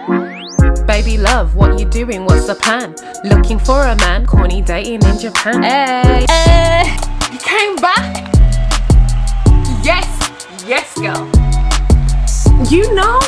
Baby love, what you doing? What's the plan? Looking for a man, corny dating in Japan. Hey, hey, you came back? Yes, girl. You know.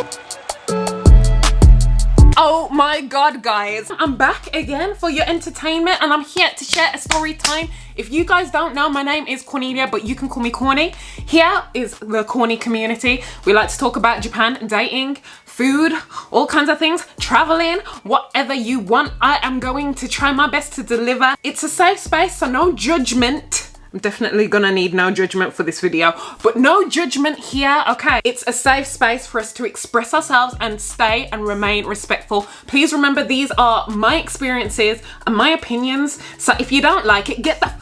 Oh my god, guys, I'm back again for your entertainment, and I'm here to share a story time. If you guys don't know, my name is Cornelia, but you can call me Corny. Here is the Corny community. We like to talk about Japan, dating, food, all kinds of things, traveling, whatever you want. I am going to try my best to deliver. It's a safe space, so no judgment. I'm definitely gonna need no judgment for this video, but no judgment here, okay? It's a safe space for us to express ourselves and stay and remain respectful. Please remember, these are my experiences and my opinions, so if you don't like it, get the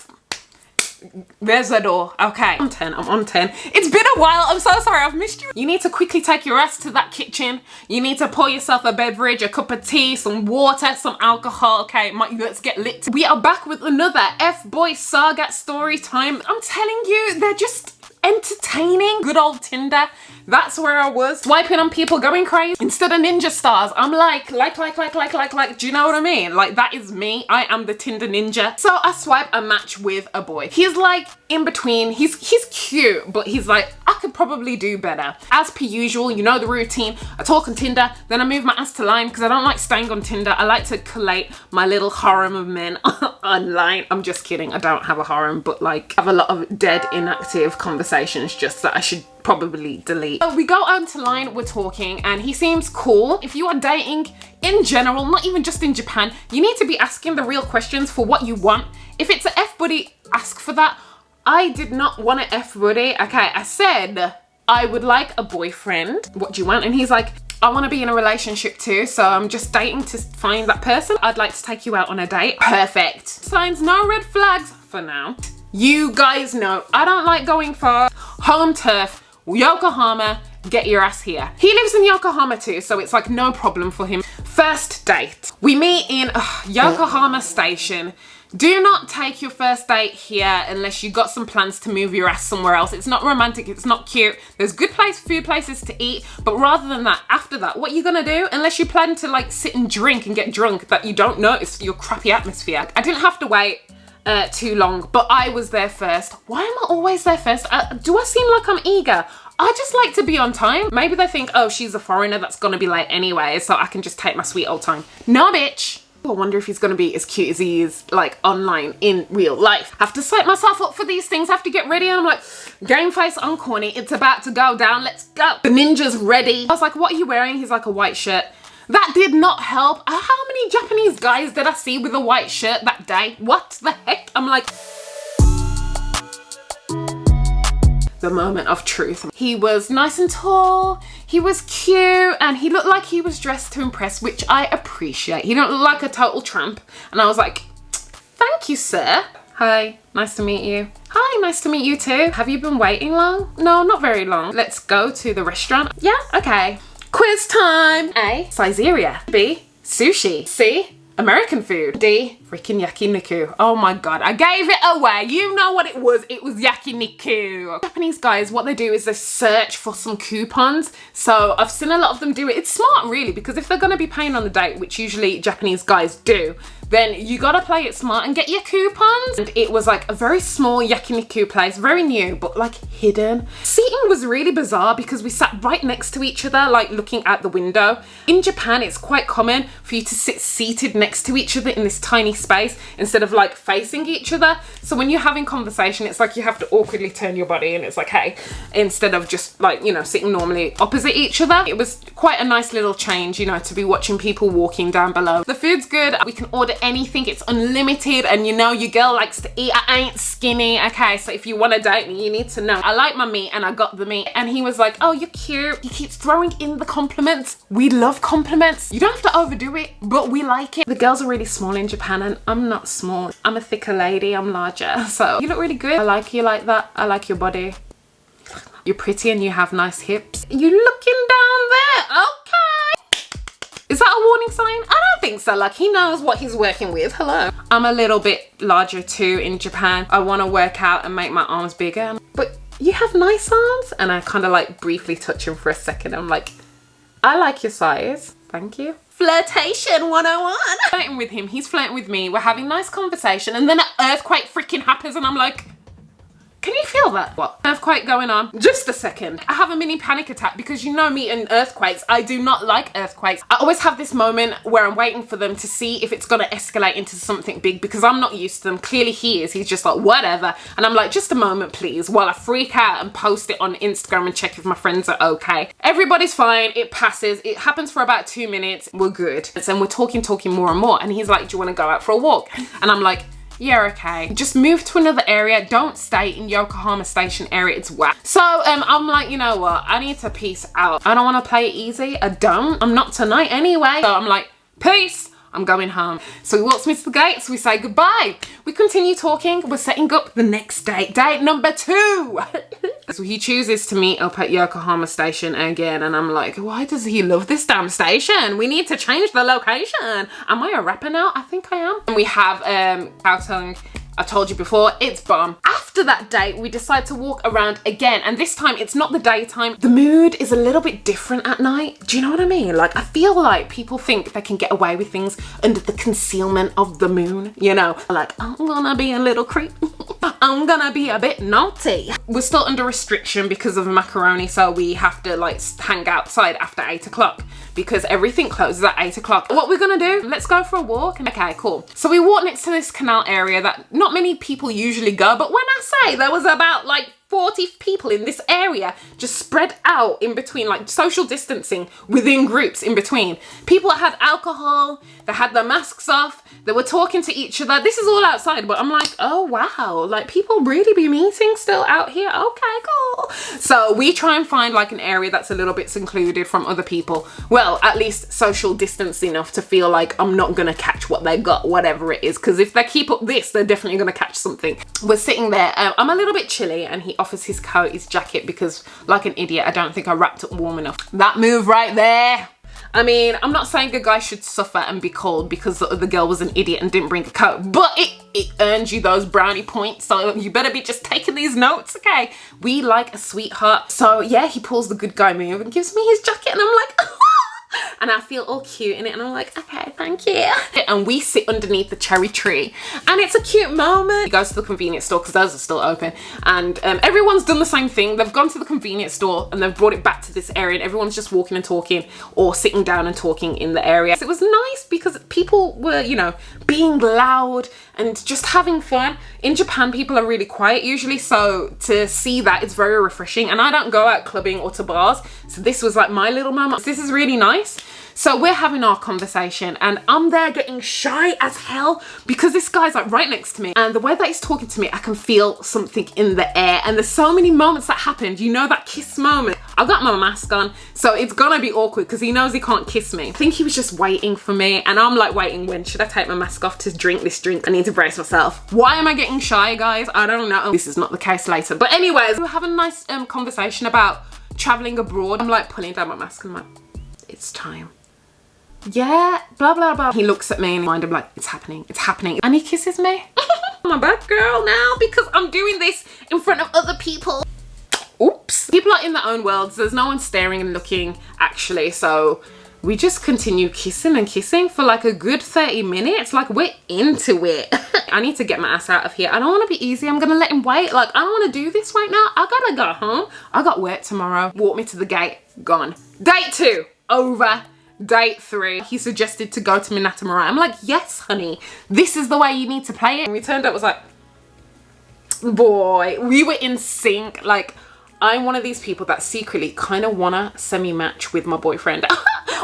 there's the door. Okay, I'm on 10. It's been a while. I'm so sorry, I've missed you. You need to quickly take your ass to that kitchen. You need to pour yourself a beverage, a cup of tea, some water, some alcohol. Okay, let's get lit. We are back with another F Boy Saga story time. I'm telling you, they're just entertaining. Good old Tinder. That's where I was, swiping on people, going crazy. Instead of ninja stars, I'm like, do you know what I mean? Like, that is me. I am the Tinder ninja. So I swipe a match with a boy. He's like in between. He's cute, but he's like, I could probably do better. As per usual, you know the routine. I talk on Tinder, then I move my ass to line because I don't like staying on Tinder. I like to collate my little harem of men online. I'm just kidding. I don't have a harem, but like, I have a lot of dead, inactive conversations just that I should probably delete. So we go on to line, we're talking, and he seems cool. If you are dating in general, not even just in Japan, you need to be asking the real questions for what you want. If it's an F buddy, ask for that. I did not want an F buddy. Okay, I said I would like a boyfriend. What do you want? And he's like, I want to be in a relationship too, so I'm just dating to find that person. I'd like to take you out on a date. Perfect. Signs, no red flags for now. You guys know I don't like going far. Home turf, Yokohama, get your ass here. He lives in Yokohama too, so it's like no problem for him. First date. We meet in Yokohama station. Do not take your first date here unless you got some plans to move your ass somewhere else. It's not romantic, it's not cute. There's good food places to eat, but rather than that, after that, what are you gonna do? Unless you plan to like sit and drink and get drunk, that you don't notice your crappy atmosphere. I didn't have to wait too long, but I was there first. Why am I always there first? Do I seem like I'm eager? I just like to be on time. Maybe they think, oh, she's a foreigner that's gonna be late anyway, so I can just take my sweet old time. No, bitch. I wonder if he's gonna be as cute as he is like online in real life. Have to set myself up for these things, have to get ready, and I'm like, game face on Corny, it's about to go down, let's go. The ninja's ready. I was like, what are you wearing? He's like, a white shirt. That did not help. How many Japanese guys did I see with a white shirt that day? What the heck? I'm like, the moment of truth. He was nice and tall, he was cute, and he looked like he was dressed to impress, which I appreciate. He didn't look like a total tramp. And I was like, thank you, sir. Hi, nice to meet you. Hi, nice to meet you too. Have you been waiting long? No, not very long. Let's go to the restaurant. Yeah, okay. Quiz time. A, Caesarea. B, sushi. C, American food. D, freaking yakiniku. Oh my god, I gave it away. You know what it was yakiniku. Japanese guys, what they do is they search for some coupons. So I've seen a lot of them do it. It's smart really, because if they're gonna be paying on the date, which usually Japanese guys do, then you gotta play it smart and get your coupons. And it was like a very small yakiniku place, very new, but like hidden. Seating was really bizarre because we sat right next to each other, like looking out the window. In Japan, it's quite common for you to sit seated next to each other in this tiny space instead of like facing each other. So when you're having conversation, it's like you have to awkwardly turn your body and it's like, hey, instead of just like, you know, sitting normally opposite each other. It was quite a nice little change, you know, to be watching people walking down below. The food's good. We can order anything, it's unlimited, and you know your girl likes to eat. I ain't skinny, okay? So if you want to date me, you need to know I like my meat and I got the meat. And he was like, oh, you're cute. He keeps throwing in the compliments. We love compliments. You don't have to overdo it, but we like it. The girls are really small in Japan and I'm not small. I'm a thicker lady, I'm larger. So you look really good. I like you like that. I like your body. You're pretty and you have nice hips. You looking down there? Okay. Is that a warning sign? I don't think so. Like, he knows what he's working with. Hello. I'm a little bit larger too in Japan. I want to work out and make my arms bigger. But you have nice arms. And I kind of like briefly touch him for a second. I'm like, I like your size. Thank you. Flirtation 101. Flirting with him, he's flirting with me. We're having nice conversation, and then an earthquake freaking happens, and I'm like, can you feel that? What? Earthquake going on? Just a second. I have a mini panic attack because you know me and earthquakes. I do not like earthquakes. I always have this moment where I'm waiting for them to see if it's gonna escalate into something big because I'm not used to them. Clearly he is. He's just like, whatever. And I'm like, just a moment, please, while I freak out and post it on Instagram and check if my friends are okay. Everybody's fine. It passes. It happens for about 2 minutes. We're good. And we're talking more and more. And he's like, do you want to go out for a walk? And I'm like, yeah, okay. Just move to another area. Don't stay in Yokohama Station area. It's whack. So I'm like, you know what? I need to peace out. I don't want to play it easy. I don't. I'm not tonight anyway. So I'm like, peace. I'm going home. So he walks me to the gates. We say goodbye. We continue talking. We're setting up the next date. Date number 2. So he chooses to meet up at Yokohama Station again. And I'm like, why does he love this damn station? We need to change the location. Am I a rapper now? I think I am. And we have Kaotung. I told you before, it's bomb. After that date, we decide to walk around again. And this time, it's not the daytime. The mood is a little bit different at night. Do you know what I mean? Like, I feel like people think they can get away with things under the concealment of the moon. You know, like, I'm gonna be a little creep. I'm gonna be a bit naughty. We're still under restriction because of macaroni. So we have to like hang outside after 8 o'clock because everything closes at 8 o'clock. What we're gonna do, let's go for a walk. Okay, cool. So we walk next to this canal area that not many people usually go, but when I say there was about like 40 people in this area just spread out in between, like social distancing within groups in between. People that had alcohol, they had their masks off, they were talking to each other. This is all outside, but I'm like, oh wow, like people really be meeting still out here. Okay, cool. So we try and find like an area that's a little bit secluded from other people. Well, at least social distance enough to feel like I'm not gonna catch what they got, whatever it is. Because if they keep up this, they're definitely gonna catch something. We're sitting there. I'm a little bit chilly and he offers his coat, his jacket, because like an idiot, I don't think I wrapped up warm enough. That move right there. I mean, I'm not saying a guy should suffer and be cold because the other girl was an idiot and didn't bring a coat, but it earned you those brownie points, so you better be just taking these notes, okay? We like a sweetheart. So yeah, he pulls the good guy move and gives me his jacket and I'm like, and I feel all cute in it and I'm like, okay, thank you. And we sit underneath the cherry tree and it's a cute moment. He goes to the convenience store because those are still open, and everyone's done the same thing. They've gone to the convenience store and they've brought it back to this area and everyone's just walking and talking or sitting down and talking in the area. So it was nice because people were, you know, being loud and just having fun. In Japan, people are really quiet usually, so to see that, it's very refreshing. And I don't go out clubbing or to bars, so this was like my little moment. This is really nice. So we're having our conversation and I'm there getting shy as hell because this guy's like right next to me, and the way that he's talking to me, I can feel something in the air. And there's so many moments that happened, you know, that kiss moment. I've got my mask on, so it's gonna be awkward because he knows he can't kiss me. I think he was just waiting for me, and I'm like, waiting, when should I take my mask off to drink this drink? I need to brace myself. Why am I getting shy, guys? I don't know. This is not the case later. But anyways, we're having a nice conversation about traveling abroad. I'm like pulling down my mask and I'm like, it's time. Yeah, blah, blah, blah. He looks at me and I'm like, it's happening, it's happening. And he kisses me. I'm a bad girl now because I'm doing this in front of other people. Oops. People are in their own worlds. There's no one staring and looking actually. So we just continue kissing and kissing for like a good 30 minutes. Like we're into it. I need to get my ass out of here. I don't want to be easy. I'm gonna let him wait. Like I don't want to do this right now. I gotta go home. I got work tomorrow. Walk me to the gate. Gone. Date 2 over. Date 3, he suggested to go to Minato Mirai. I'm like, yes, honey, this is the way you need to play it. And we turned up, was like, boy, we were in sync. Like, I'm one of these people that secretly kind of wanna semi-match with my boyfriend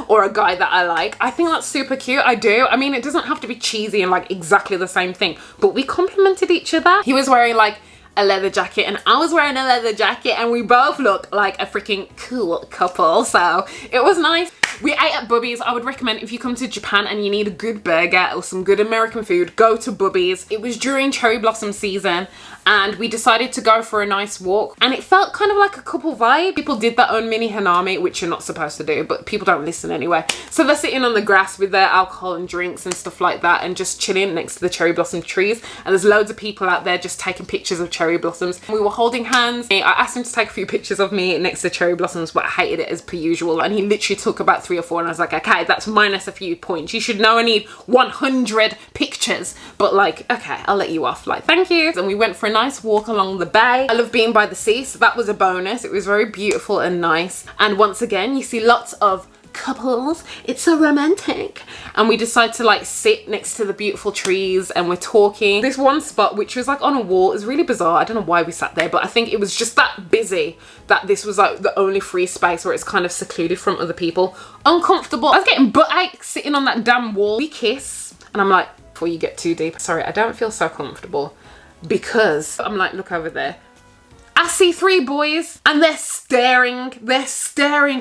or a guy that I like. I think that's super cute. I do. I mean, it doesn't have to be cheesy and like exactly the same thing, but we complimented each other. He was wearing like a leather jacket and I was wearing a leather jacket and we both look like a freaking cool couple. So it was nice. We ate at Bubby's. I would recommend if you come to Japan and you need a good burger or some good American food, go to Bubby's. It was during cherry blossom season and we decided to go for a nice walk and it felt kind of like a couple vibe. People did their own mini hanami, which you're not supposed to do, but people don't listen anyway. So they're sitting on the grass with their alcohol and drinks and stuff like that and just chilling next to the cherry blossom trees. And there's loads of people out there just taking pictures of cherry blossoms. We were holding hands. I asked him to take a few pictures of me next to cherry blossoms, but I hated it as per usual. And he literally took about 3 or 4, and I was like, okay, that's minus a few points. You should know I need 100 pictures, but like, okay, I'll let you off, like, thank you. And we went for a nice walk along the bay. I love being by the sea, so that was a bonus. It was very beautiful and nice. And once again, you see lots of couples. It's so romantic. And we decided to like sit next to the beautiful trees and we're talking. This one spot, which was like on a wall, is really bizarre. I don't know why we sat there, but I think it was just that busy that this was like the only free space where it's kind of secluded from other people. Uncomfortable. I was getting butt ache sitting on that damn wall. We kiss and I'm like, before you get too deep, sorry, I don't feel so comfortable, because I'm like, look over there. I see 3 boys and they're staring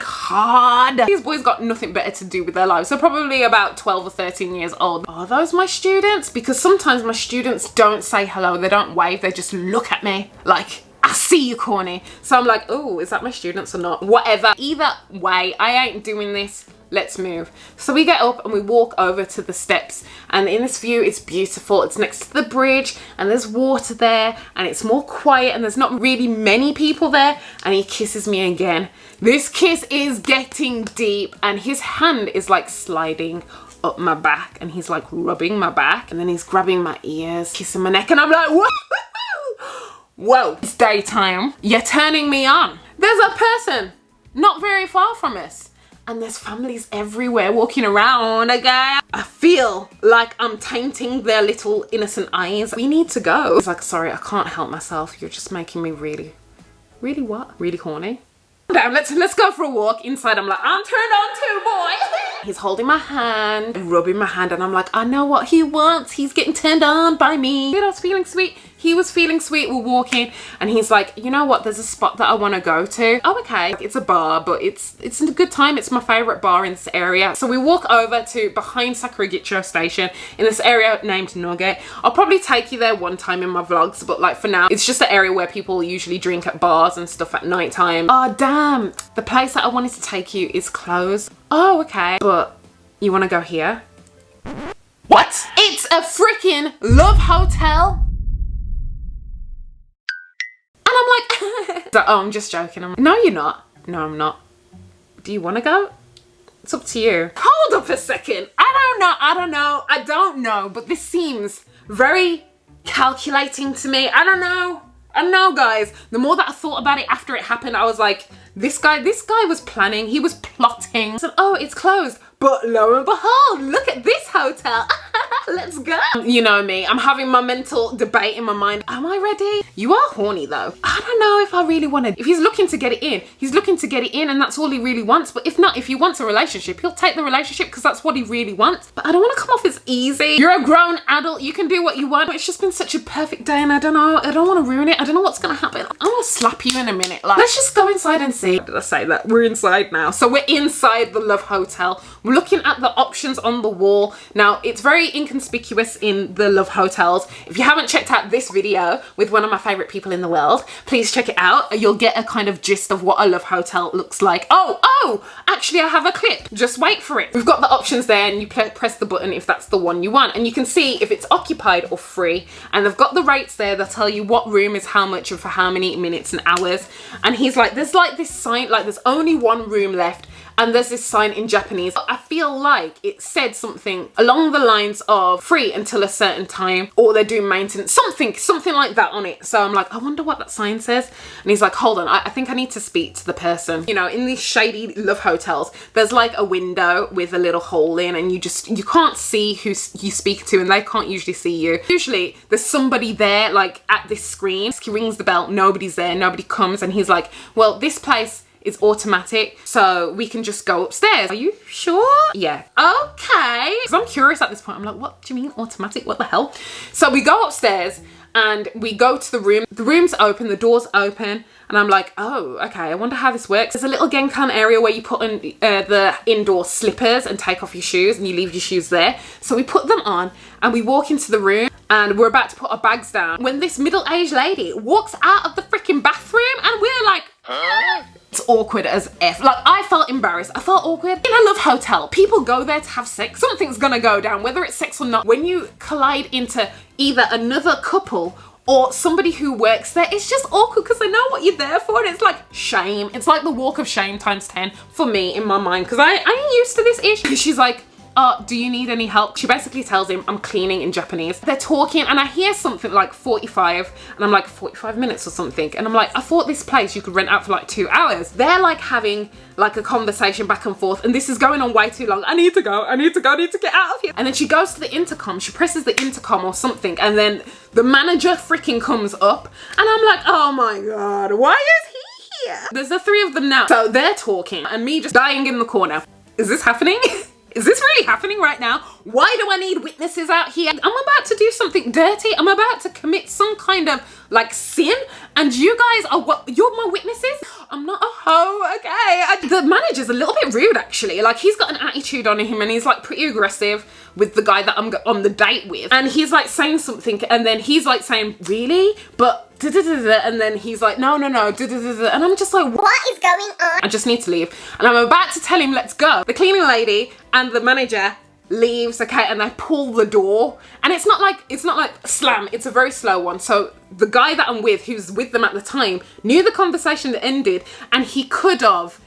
hard. These boys got nothing better to do with their lives. They're probably about 12 or 13 years old. Are those my students? Because sometimes my students don't say hello, they don't wave, they just look at me like, I see you, corny. So I'm like, oh, is that my students or not? Whatever. Either way, I ain't doing this. Let's move. So we get up and we walk over to the steps, and in this view it's beautiful. It's next to the bridge and there's water there and it's more quiet and there's not really many people there, and he kisses me again. This kiss is getting deep and his hand is like sliding up my back and he's like rubbing my back and then he's grabbing my ears, kissing my neck, and I'm like, whoa, whoa, it's daytime. You're turning me on. There's a person not very far from us. And there's families everywhere walking around, okay? I feel like I'm tainting their little innocent eyes. We need to go. He's like, sorry, I can't help myself. You're just making me really what? Really horny. Damn, let's go for a walk. Inside, I'm like, I'm turned on too, boy. He's holding my hand, rubbing my hand, and I'm like, I know what he wants. He's getting turned on by me. I was feeling sweet. He was feeling sweet. We're walking and he's like, you know what? There's a spot that I want to go to. Oh, okay. It's a bar, but it's a good time. It's my favorite bar in this area. So we walk over to behind Sakuragicho station in this area named Nugget. I'll probably take you there one time in my vlogs, but like for now, it's just an area where people usually drink at bars and stuff at night time. Oh, damn. The place that I wanted to take you is closed. Oh, okay. But you want to go here? What? It's a freaking love hotel. And I'm like, so, oh, I'm just joking. I'm like, no, you're not. No, I'm not. Do you want to go? It's up to you. Hold up a second. I don't know. But this seems very calculating to me. I don't know, guys. The more that I thought about it after it happened, I was like, this guy was planning. He was plotting. I said, oh, it's closed. But lo and behold, look at this hotel. Let's go. You know me, I'm having my mental debate in my mind. Am I ready? You are horny though. I don't know if I really want to. If he's looking to get it in, he's looking to get it in and that's all he really wants. But if not, if he wants a relationship, he'll take the relationship because that's what he really wants. But I don't want to come off as easy. You're a grown adult, you can do what you want. But it's just been such a perfect day and I don't know, I don't want to ruin it. I don't know what's going to happen. I'm going to slap you in a minute. Like, let's just go inside and see. Did I say that? We're inside now. So we're inside the Love Hotel. We're looking at the options on the wall. Now, it's very inconspicuous in the Love Hotels. If you haven't checked out this video with one of my favorite people in the world, please check it out. You'll get a kind of gist of what a Love Hotel looks like. Oh, actually I have a clip. Just wait for it. We've got the options there and you press the button if that's the one you want. And you can see if it's occupied or free. And they've got the rates there. They'll tell you what room is how much and for how many minutes and hours. And he's like, there's like this sign, like there's only one room left. And there's this sign in Japanese. I feel like it said something along the lines of free until a certain time, or they're doing maintenance, something like that on it. So I'm like, I wonder what that sign says. And he's like, hold on, I think I need to speak to the person. You know, in these shady Love Hotels, there's like a window with a little hole in and you can't see who you speak to and they can't usually see you. Usually there's somebody there like at this screen. He rings the bell, nobody's there, nobody comes, and he's like, well, this place is automatic, so we can just go upstairs. Are you sure? Yeah. Okay. Because I'm curious at this point. I'm like, what do you mean automatic? What the hell? So we go upstairs and we go to the room. The room's open, the door's open, and I'm like, oh, okay, I wonder how this works. There's a little genkan area where you put in the indoor slippers and take off your shoes and you leave your shoes there. So we put them on and we walk into the room and we're about to put our bags down when this middle-aged lady walks out of the freaking bathroom and we're like, huh? It's awkward as F. Like, I felt embarrassed. I felt awkward. In a Love Hotel, people go there to have sex. Something's gonna go down, whether it's sex or not. When you collide into either another couple or somebody who works there, it's just awkward because I know what you're there for, and it's like shame. It's like the walk of shame times 10 for me in my mind, because I ain't used to this issue. She's like, oh, do you need any help? She basically tells him, I'm cleaning in Japanese. They're talking and I hear something like 45 and I'm like, 45 minutes or something. And I'm like, I thought this place you could rent out for like 2 hours. They're like having like a conversation back and forth and this is going on way too long. I need to go, I need to go, I need to get out of here. And then she goes to the intercom, she presses the intercom or something, and then the manager freaking comes up and I'm like, oh my God, why is he here? There's the three of them now. So they're talking and me just dying in the corner. Is this happening? Is this really happening right now? Why do I need witnesses out here? I'm about to do something dirty. I'm about to commit some kind of like sin, and you guys are what? You're my witnesses? I'm not a hoe, okay? The manager's a little bit rude actually. Like he's got an attitude on him and he's like pretty aggressive with the guy that I'm on the date with. And he's like saying something and then he's like saying, really? But and then he's like, no, and I'm just like, what is going on? I just need to leave. And I'm about to tell him, let's go. The cleaning lady and the manager leaves, okay, and they pull the door. And it's not like slam, it's a very slow one. So the guy that I'm with, who's with them at the time, knew the conversation that ended, and he could have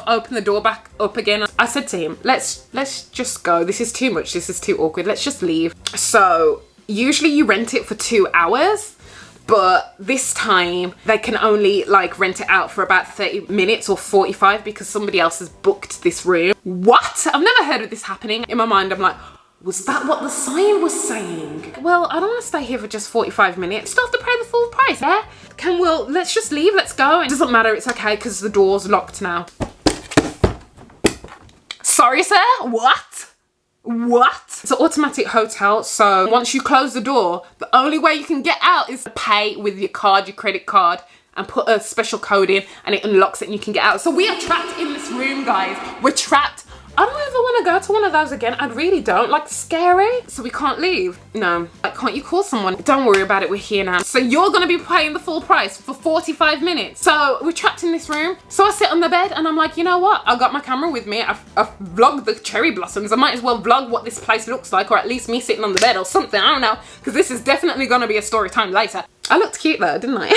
opened the door back up again. I said to him, let's just go. This is too much, this is too awkward, let's just leave. So usually you rent it for 2 hours, but this time they can only like rent it out for about 30 minutes or 45 because somebody else has booked this room. What? I've never heard of this happening. In my mind, I'm like, was that what the sign was saying? Well, I don't want to stay here for just 45 minutes. Still have to pay the full price, yeah? Let's just leave, let's go. It doesn't matter, it's okay because the door's locked now. Sorry, sir, what? What? It's an automatic hotel, so once you close the door, the only way you can get out is to pay with your card, your credit card, and put a special code in and it unlocks it and you can get out. So we are trapped in this room, guys. We're trapped. I don't ever want to go to one of those again. I really don't. Like, scary. So we can't leave. No. Like, can't you call someone? Don't worry about it. We're here now. So you're going to be paying the full price for 45 minutes. So we're trapped in this room. So I sit on the bed and I'm like, you know what? I got my camera with me. I've vlogged the cherry blossoms. I might as well vlog what this place looks like, or at least me sitting on the bed or something. I don't know. Because this is definitely going to be a story time later. I looked cute though, didn't I?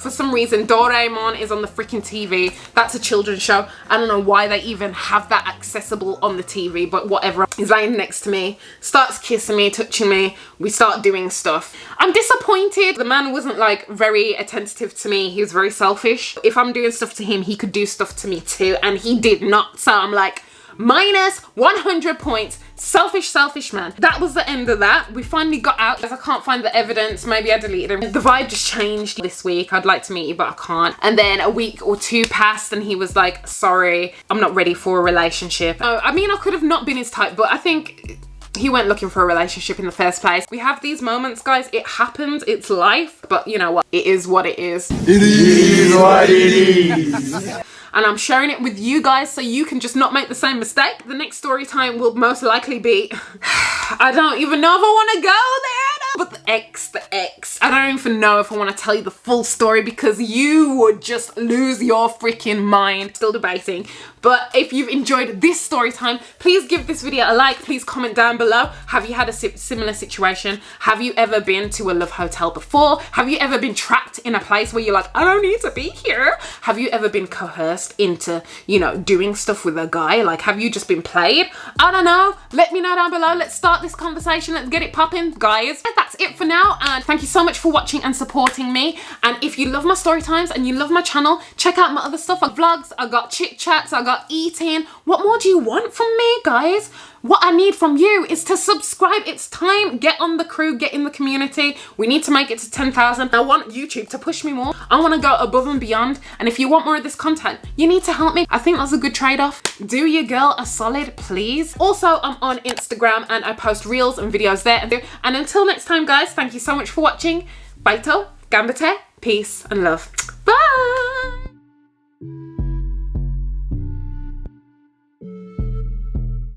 For some reason, Doraemon is on the freaking TV. That's a children's show. I don't know why they even have that accessible on the TV, but whatever. He's laying next to me, starts kissing me, touching me. We start doing stuff. I'm disappointed. The man wasn't like very attentive to me. He was very selfish. If I'm doing stuff to him, he could do stuff to me too, and he did not. So I'm like, minus 100 points. Selfish man. That was the end of that. We finally got out. As I can't find the evidence, maybe I deleted him. The vibe just changed this week. I'd like to meet you, but I can't. And then a week or two passed and he was like, sorry, I'm not ready for a relationship. I mean, I could have not been his type, but I think he went looking for a relationship in the first place. We have these moments, guys. It happens. It's life. But you know what? It is what it is. It is what it is. And I'm sharing it with you guys so you can just not make the same mistake. The next story time will most likely be, I don't even know if I want to go there. But the ex, I don't even know if I want to tell you the full story because you would just lose your freaking mind. Still debating. But if you've enjoyed this story time, please give this video a like. Please comment down below. Have you had a similar situation? Have you ever been to a love hotel before? Have you ever been trapped in a place where you're like, I don't need to be here? Have you ever been coerced into, you know, doing stuff with a guy? Like, have you just been played? I don't know. Let me know down below. Let's start this conversation. Let's get it popping, guys. That's it for now. And thank you so much for watching and supporting me. And if you love my story times and you love my channel, check out my other stuff. I got vlogs, I got chit chats, I got eating. What more do you want from me, guys? What I need from you is to subscribe. It's time. Get on the crew, get in the community. We need to make it to 10,000. I want YouTube to push me more. I want to go above and beyond. And if you want more of this content, you need to help me. I think that's a good trade-off. Do your girl a solid, please. Also, I'm on Instagram and I post reels and videos there. And until next time, guys, thank you so much for watching. Baito, gambate, peace and love.